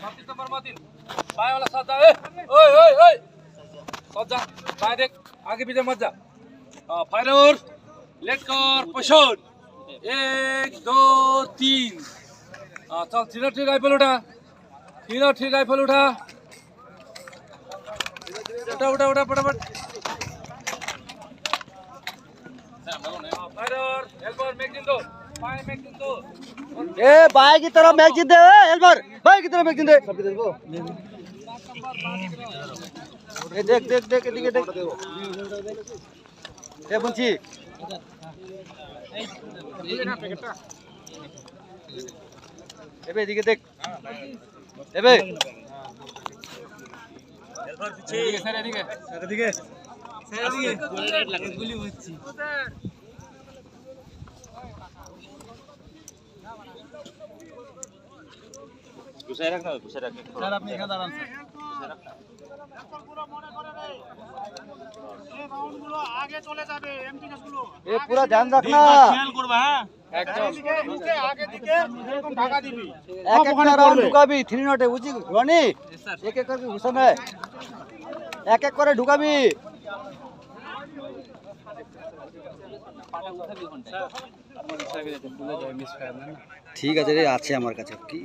number मातिन पाए वाला सज्जा ए ओए ओए ओए सज्जा पाए देख आगे पीछे मत जा फाइनल लेट कर पोजीशन 1 2 3 चल तीनों ठीक राइफल उठा उठा उठा फटाफट फाइनल हेल्पर मैगजीन दो पाए मैगजीन दो ए बाय की तरफ मैगजीन दे हेल्पर बाय की तरफ मैगजीन दे सब देखो ए देख देख देख एदिके देख ए बुंची এবে এদিকে দেখ এবে হেল্পার পিছে এদিকে গুলি হচ্ছে গুছাই রাখ না গুছাই রাখ স্যার আপনি এখানে দাঁড়ান স্যার পুরো মনে করে রে এই বাউন্ড গুলো আগে চলে যাবে এমটিএস গুলো এ পুরো ধ্যান রাখ না খেয়াল করবা হ্যাঁ একদম আগে দিকে এরকম ঢাকা দিবি এক এক রাউন্ড ঢুকাবি 3 নটে বুঝি রনি এক এক করে ঘুষানো এক এক করে ঢুকাবি ঠিক আছে রে আছে আমার কাছে কি